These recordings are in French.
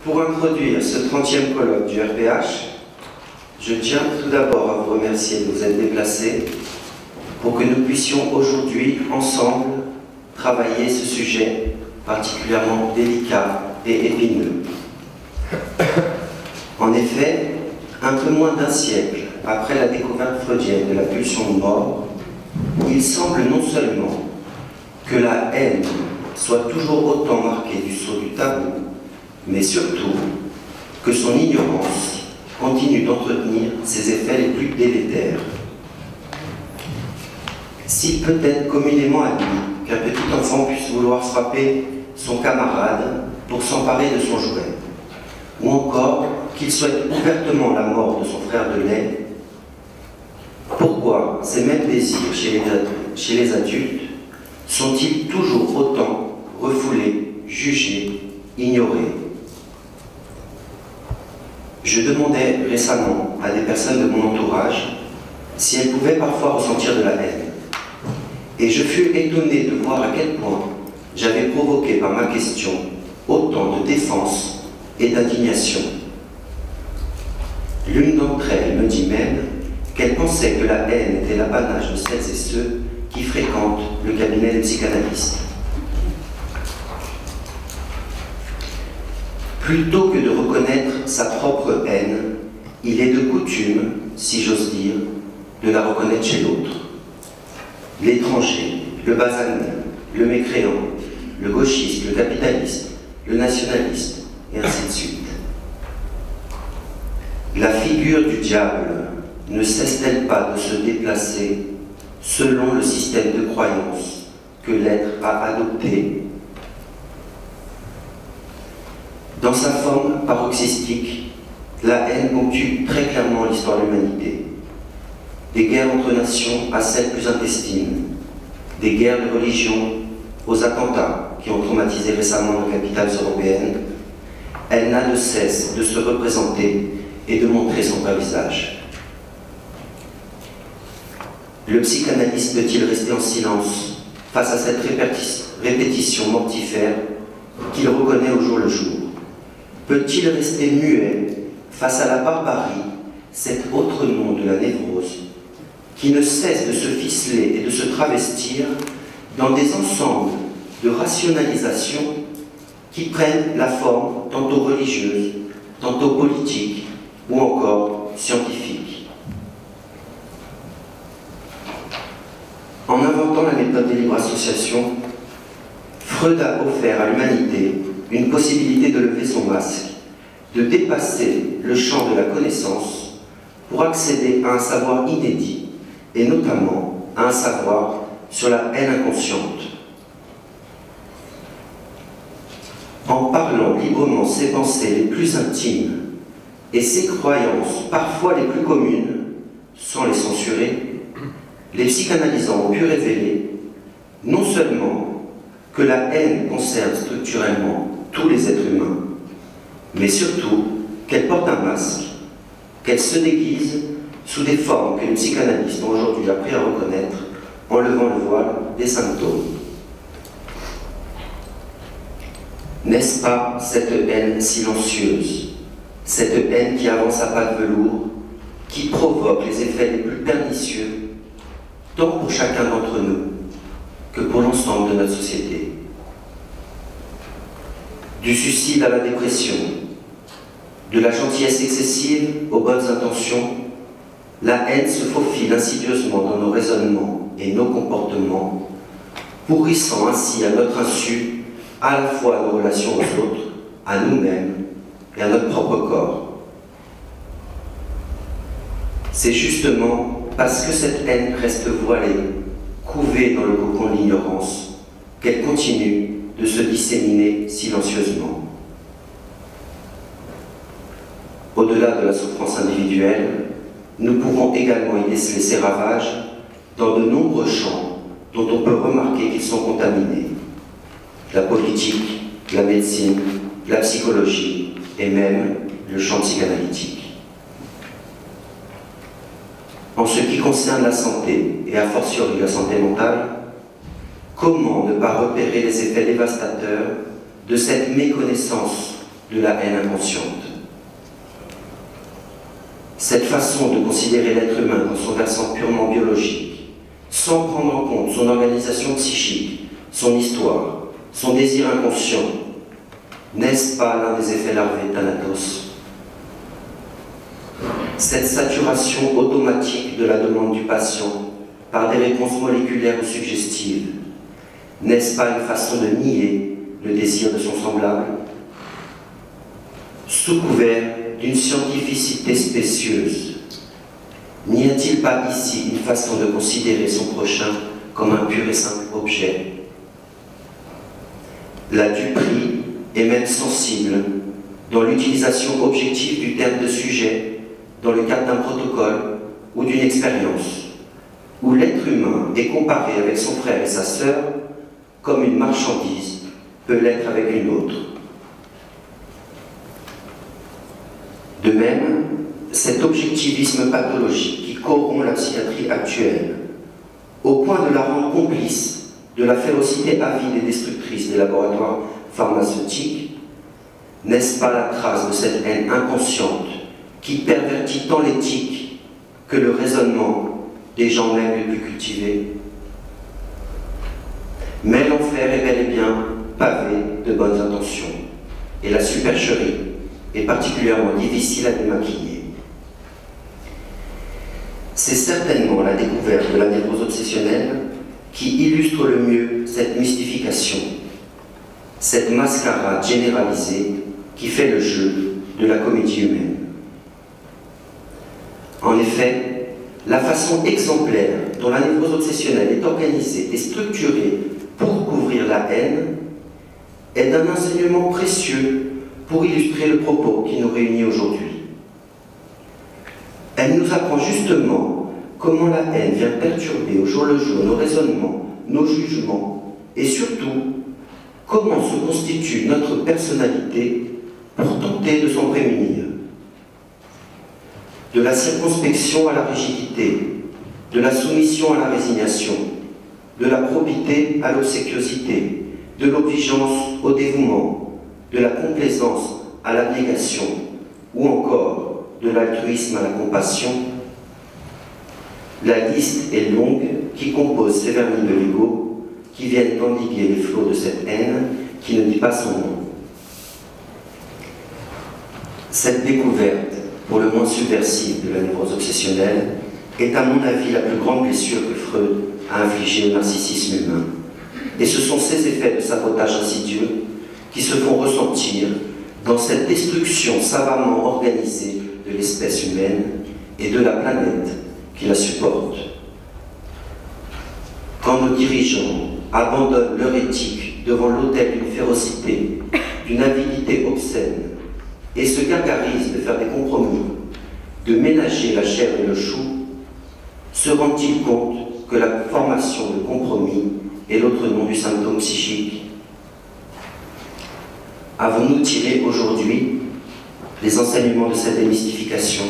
Pour introduire ce 30e colloque du RPH, je tiens tout d'abord à vous remercier de vous être déplacés pour que nous puissions aujourd'hui, ensemble, travailler ce sujet particulièrement délicat et épineux. En effet, un peu moins d'un siècle après la découverte freudienne de la pulsion de mort, il semble non seulement que la haine soit toujours autant marquée du sceau du tabou, mais surtout que son ignorance continue d'entretenir ses effets les plus délétères. Si peut-être communément admis qu'un petit enfant puisse vouloir frapper son camarade pour s'emparer de son jouet, ou encore qu'il souhaite ouvertement la mort de son frère de lait, pourquoi ces mêmes désirs chez les adultes sont-ils toujours autant refoulés, jugés, ignorés? Je demandais récemment à des personnes de mon entourage si elles pouvaient parfois ressentir de la haine. Et je fus étonné de voir à quel point j'avais provoqué par ma question autant de défense et d'indignation. L'une d'entre elles me dit même qu'elle pensait que la haine était l'apanage de celles et ceux qui fréquentent le cabinet des psychanalystes. Plutôt que de reconnaître sa propre haine, il est de coutume, si j'ose dire, de la reconnaître chez l'autre. L'étranger, le basané, le mécréant, le gauchiste, le capitaliste, le nationaliste, et ainsi de suite. La figure du diable ne cesse-t-elle pas de se déplacer selon le système de croyance que l'être a adopté? Dans sa forme paroxystique, la haine ponctue très clairement l'histoire de l'humanité. Des guerres entre nations à celles plus intestines, des guerres de religion aux attentats qui ont traumatisé récemment nos capitales européennes, elle n'a de cesse de se représenter et de montrer son vrai visage. Le psychanalyste peut-il rester en silence face à cette répétition mortifère qu'il reconnaît au jour le jour? Peut-il rester muet face à la barbarie, cet autre nom de la névrose, qui ne cesse de se ficeler et de se travestir dans des ensembles de rationalisation qui prennent la forme tantôt religieuse, tantôt politique ou encore scientifique? En inventant la méthode des libres associations, Freud a offert à l'humanité une possibilité de lever son masque, de dépasser le champ de la connaissance pour accéder à un savoir inédit, et notamment à un savoir sur la haine inconsciente. En parlant librement ses pensées les plus intimes et ses croyances parfois les plus communes, sans les censurer, les psychanalysants ont pu révéler non seulement que la haine concerne structurellement tous les êtres humains, mais surtout qu'elle porte un masque, qu'elle se déguise sous des formes que les psychanalystes ont aujourd'hui appris à reconnaître en levant le voile des symptômes. N'est-ce pas cette haine silencieuse, cette haine qui avance à pas de velours, qui provoque les effets les plus pernicieux, tant pour chacun d'entre nous que pour l'ensemble de notre société? Du suicide à la dépression, de la gentillesse excessive aux bonnes intentions, la haine se faufile insidieusement dans nos raisonnements et nos comportements, pourrissant ainsi à notre insu à la fois nos relations aux autres, à nous-mêmes et à notre propre corps. C'est justement parce que cette haine reste voilée, couvée dans le cocon de l'ignorance, qu'elle continue de se disséminer silencieusement. Au-delà de la souffrance individuelle, nous pouvons également y déceler ses ravages dans de nombreux champs dont on peut remarquer qu'ils sont contaminés. La politique, la médecine, la psychologie et même le champ psychanalytique. En ce qui concerne la santé, et a fortiori la santé mentale, comment ne pas repérer les effets dévastateurs de cette méconnaissance de la haine inconsciente. Cette façon de considérer l'être humain dans son versant purement biologique, sans prendre en compte son organisation psychique, son histoire, son désir inconscient, n'est-ce pas l'un des effets larvés de Thanatos? Cette saturation automatique de la demande du patient par des réponses moléculaires ou suggestives, n'est-ce pas une façon de nier le désir de son semblable? Sous couvert d'une scientificité spécieuse, n'y a-t-il pas ici une façon de considérer son prochain comme un pur et simple objet? La duperie est même sensible dans l'utilisation objective du terme de sujet dans le cadre d'un protocole ou d'une expérience, où l'être humain est comparé avec son frère et sa sœur comme une marchandise peut l'être avec une autre. De même, cet objectivisme pathologique qui corrompt la psychiatrie actuelle, au point de la rendre complice de la férocité avide et destructrice des laboratoires pharmaceutiques, n'est-ce pas la trace de cette haine inconsciente qui pervertit tant l'éthique que le raisonnement des gens même les plus cultivés? Mais l'enfer est bel et bien pavé de bonnes intentions, et la supercherie est particulièrement difficile à démaquiller. C'est certainement la découverte de la névrose obsessionnelle qui illustre le mieux cette mystification, cette mascarade généralisée qui fait le jeu de la comédie humaine. En effet, la façon exemplaire dont la névrose obsessionnelle est organisée et structurée pour couvrir la haine est d'un enseignement précieux pour illustrer le propos qui nous réunit aujourd'hui. Elle nous apprend justement comment la haine vient perturber au jour le jour nos raisonnements, nos jugements, et surtout, comment se constitue notre personnalité pour tenter de s'en prémunir. De la circonspection à la rigidité, de la soumission à la résignation, de la probité à l'obséquiosité, de l'obligeance au dévouement, de la complaisance à l'abnégation, ou encore de l'altruisme à la compassion, la liste est longue qui compose ces vernis de l'ego qui viennent endiguer les flots de cette haine qui ne dit pas son nom. Cette découverte, pour le moins subversive de la névrose obsessionnelle, est à mon avis la plus grande blessure que Freud a infligée au narcissisme humain. Et ce sont ces effets de sabotage insidieux qui se font ressentir dans cette destruction savamment organisée de l'espèce humaine et de la planète qui la supporte. Quand nos dirigeants abandonnent leur éthique devant l'autel d'une férocité, d'une avidité obscène, et se gargarisent de faire des compromis, de ménager la chair et le chou, se rendent-ils compte que la formation de compromis est l'autre nom du symptôme psychique? Avons-nous tiré aujourd'hui les enseignements de cette démystification?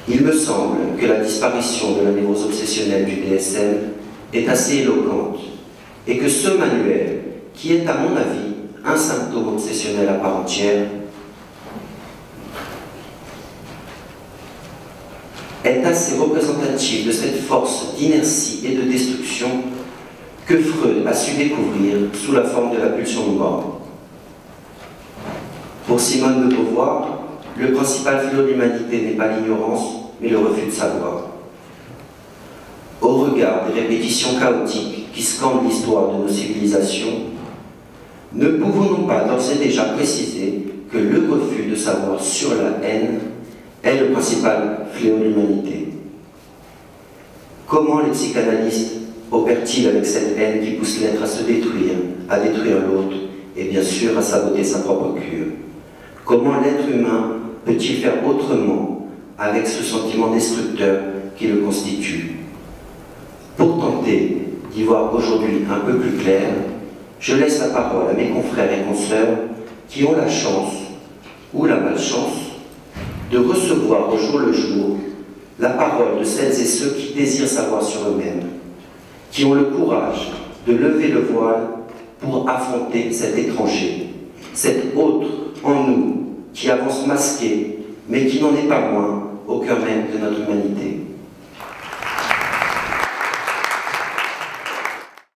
Il me semble que la disparition de la névrose obsessionnelle du DSM est assez éloquente et que ce manuel, qui est à mon avis un symptôme obsessionnel à part entière, est assez représentatif de cette force d'inertie et de destruction que Freud a su découvrir sous la forme de la pulsion de mort. Pour Simone de Beauvoir, le principal fléau de l'humanité n'est pas l'ignorance, mais le refus de savoir. Au regard des répétitions chaotiques qui scandent l'histoire de nos civilisations, ne pouvons-nous pas d'ores et déjà préciser que le refus de savoir sur la haine est le principal fléau de l'humanité? Comment les psychanalystes opèrent-ils avec cette haine qui pousse l'être à se détruire, à détruire l'autre et bien sûr à saboter sa propre cure? Comment l'être humain peut-il faire autrement avec ce sentiment destructeur qui le constitue? Pour tenter d'y voir aujourd'hui un peu plus clair, je laisse la parole à mes confrères et consoeurs qui ont la chance, ou la malchance, de recevoir au jour le jour la parole de celles et ceux qui désirent savoir sur eux-mêmes, qui ont le courage de lever le voile pour affronter cet étranger, cet autre en nous, qui avance masqué, mais qui n'en est pas moins au cœur même de notre